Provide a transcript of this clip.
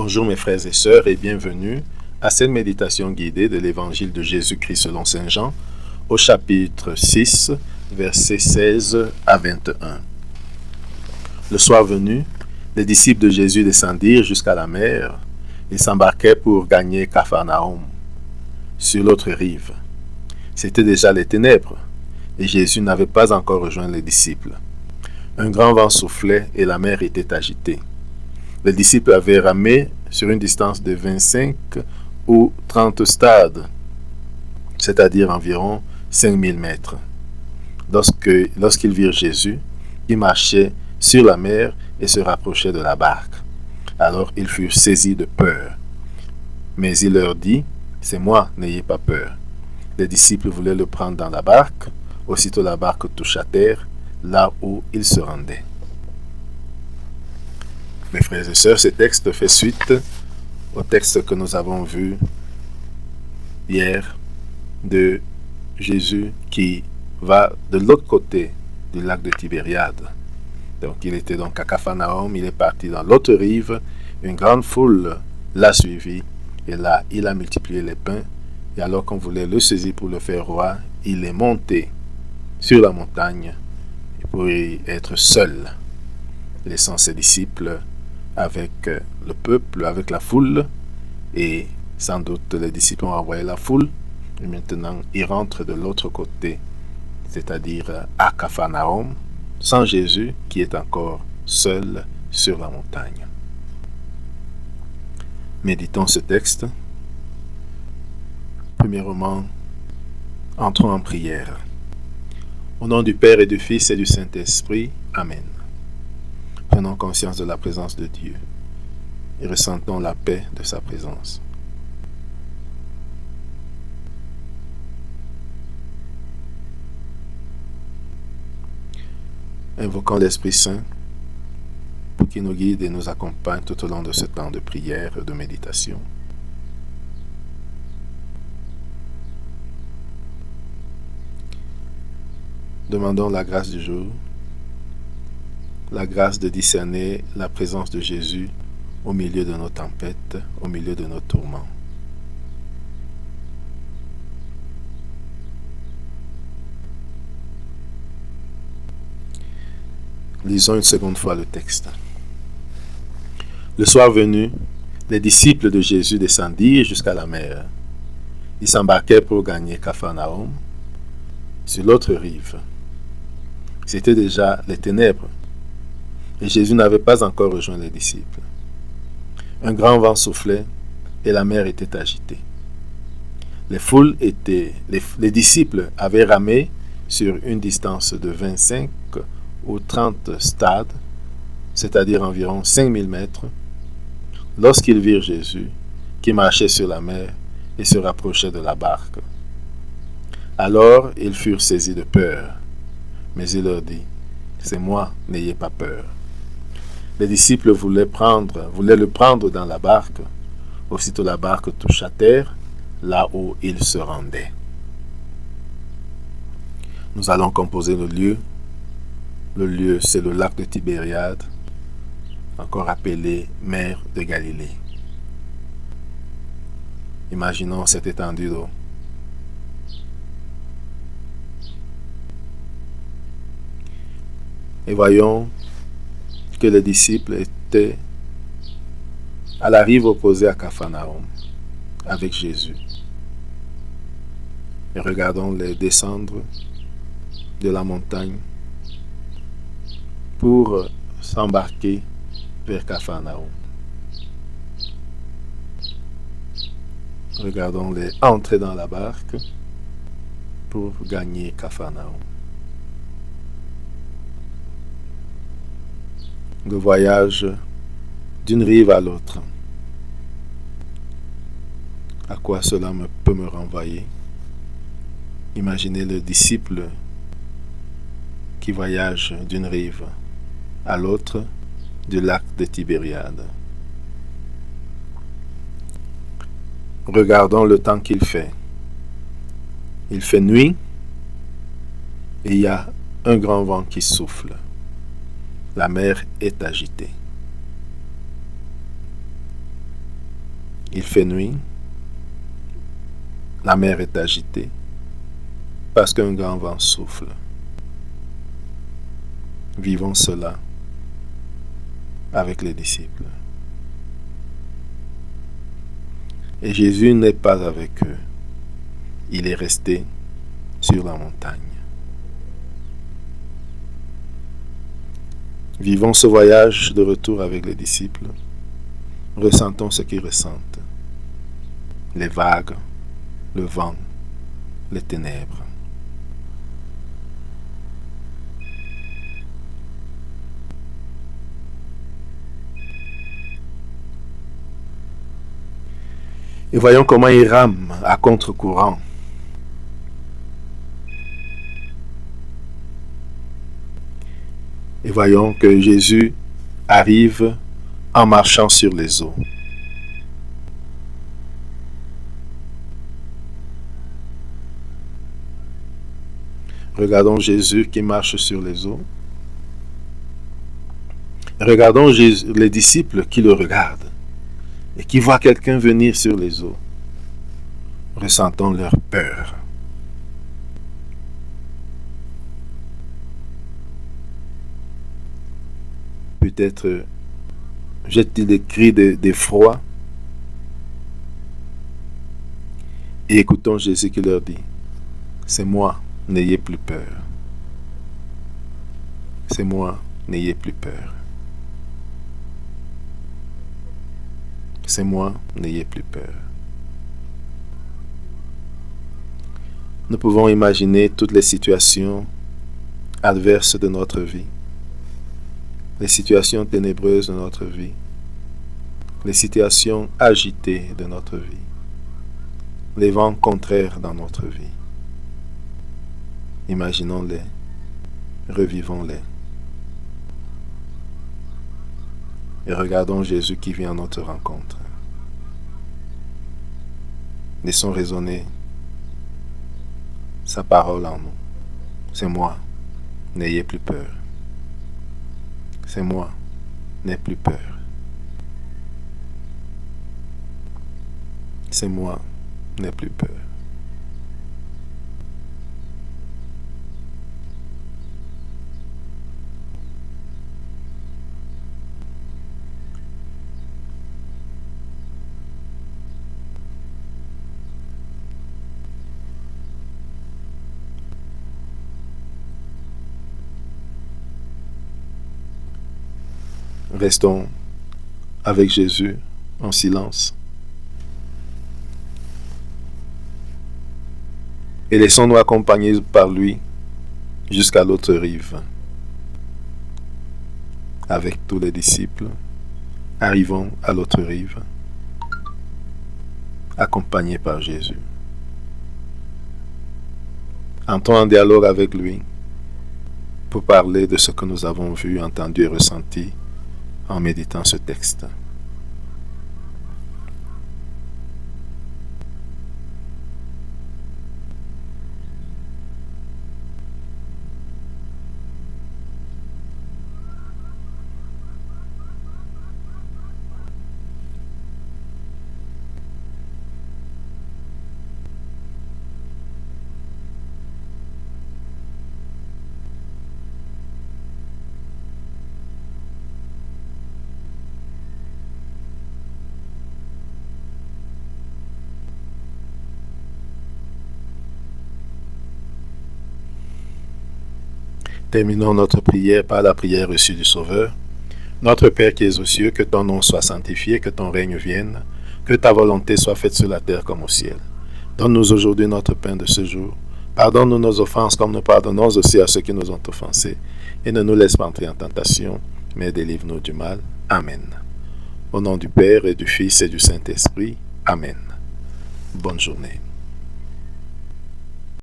Bonjour mes frères et sœurs et bienvenue à cette méditation guidée de l'évangile de Jésus-Christ selon Saint Jean au chapitre 6, versets 16 à 21. Le soir venu, les disciples de Jésus descendirent jusqu'à la mer et s'embarquaient pour gagner Capharnaüm, sur l'autre rive. C'étaient déjà les ténèbres et Jésus n'avait pas encore rejoint les disciples. Un grand vent soufflait et la mer était agitée. Les disciples avaient ramé sur une distance de 25 ou 30 stades, c'est-à-dire environ 5000 mètres. Lorsqu'ils virent Jésus, il marchait sur la mer et se rapprochait de la barque. Alors ils furent saisis de peur. Mais il leur dit, « C'est moi, n'ayez pas peur. » Les disciples voulaient le prendre dans la barque. Aussitôt la barque toucha terre, là où il se rendait. Mes frères et sœurs, ce texte fait suite au texte que nous avons vu hier de Jésus qui va de l'autre côté du lac de Tibériade. Donc il était donc à Capharnaüm, il est parti dans l'autre rive, une grande foule l'a suivi et là il a multiplié les pains et alors qu'on voulait le saisir pour le faire roi, il est monté sur la montagne pour y être seul, laissant ses disciples avec le peuple, avec la foule, et sans doute les disciples ont envoyé la foule, et maintenant ils rentrent de l'autre côté, c'est-à-dire à Capharnaüm, sans Jésus qui est encore seul sur la montagne. Méditons ce texte. Premièrement, entrons en prière. Au nom du Père et du Fils et du Saint-Esprit, Amen. Prenons conscience de la présence de Dieu et ressentons la paix de sa présence. Invoquons l'Esprit Saint pour qu'il nous guide et nous accompagne tout au long de ce temps de prière et de méditation. Demandons la grâce du jour, la grâce de discerner la présence de Jésus au milieu de nos tempêtes, au milieu de nos tourments. Lisons une seconde fois le texte. Le soir venu, les disciples de Jésus descendirent jusqu'à la mer. Ils s'embarquaient pour gagner Capharnaüm, sur l'autre rive. C'étaient déjà les ténèbres. Et Jésus n'avait pas encore rejoint les disciples. Un grand vent soufflait et la mer était agitée. Les disciples avaient ramé sur une distance de 25 ou 30 stades, c'est-à-dire environ 5000 mètres, lorsqu'ils virent Jésus qui marchait sur la mer et se rapprochait de la barque. Alors ils furent saisis de peur, mais il leur dit, « C'est moi, n'ayez pas peur. » Les disciples voulaient le prendre dans la barque. Aussitôt la barque toucha terre, là où il se rendait. Nous allons composer le lieu. Le lieu, c'est le lac de Tibériade, encore appelé mer de Galilée. Imaginons cette étendue d'eau. Et voyons que les disciples étaient à la rive opposée à Capharnaüm avec Jésus. Et regardons-les descendre de la montagne pour s'embarquer vers Capharnaüm. Regardons-les entrer dans la barque pour gagner Capharnaüm. Le voyage d'une rive à l'autre. À quoi cela peut me renvoyer? Imaginez le disciple qui voyage d'une rive à l'autre du lac de Tibériade. Regardons le temps qu'il fait. Il fait nuit et il y a un grand vent qui souffle. La mer est agitée. Il fait nuit, la mer est agitée, parce qu'un grand vent souffle. Vivons cela avec les disciples. Et Jésus n'est pas avec eux. Il est resté sur la montagne. Vivons ce voyage de retour avec les disciples. Ressentons ce qu'ils ressentent. Les vagues, le vent, les ténèbres. Et voyons comment ils rament à contre-courant. Et voyons que Jésus arrive en marchant sur les eaux. Regardons Jésus qui marche sur les eaux. Regardons les disciples qui le regardent et qui voient quelqu'un venir sur les eaux. Ressentons leur peur. Peut-être jettent-ils des cris d'effroi. Et écoutons Jésus qui leur dit, « C'est moi, n'ayez plus peur. C'est moi, n'ayez plus peur. C'est moi, n'ayez plus peur. » Nous pouvons imaginer toutes les situations adverses de notre vie, les situations ténébreuses de notre vie, les situations agitées de notre vie, les vents contraires dans notre vie. Imaginons-les, revivons-les. Et regardons Jésus qui vient à notre rencontre. Laissons résonner sa parole en nous. C'est moi, n'ayez plus peur. C'est moi, n'aie plus peur. C'est moi, n'aie plus peur. Restons avec Jésus en silence. Et laissons-nous accompagner par lui jusqu'à l'autre rive. Avec tous les disciples, arrivons à l'autre rive, accompagnés par Jésus. Entrons en dialogue avec lui pour parler de ce que nous avons vu, entendu et ressenti en méditant ce texte. Terminons notre prière par la prière reçue du Sauveur. Notre Père qui es aux cieux, que ton nom soit sanctifié, que ton règne vienne, que ta volonté soit faite sur la terre comme au ciel. Donne-nous aujourd'hui notre pain de ce jour. Pardonne-nous nos offenses comme nous pardonnons aussi à ceux qui nous ont offensés. Et ne nous laisse pas entrer en tentation, mais délivre-nous du mal. Amen. Au nom du Père et du Fils et du Saint-Esprit. Amen. Bonne journée.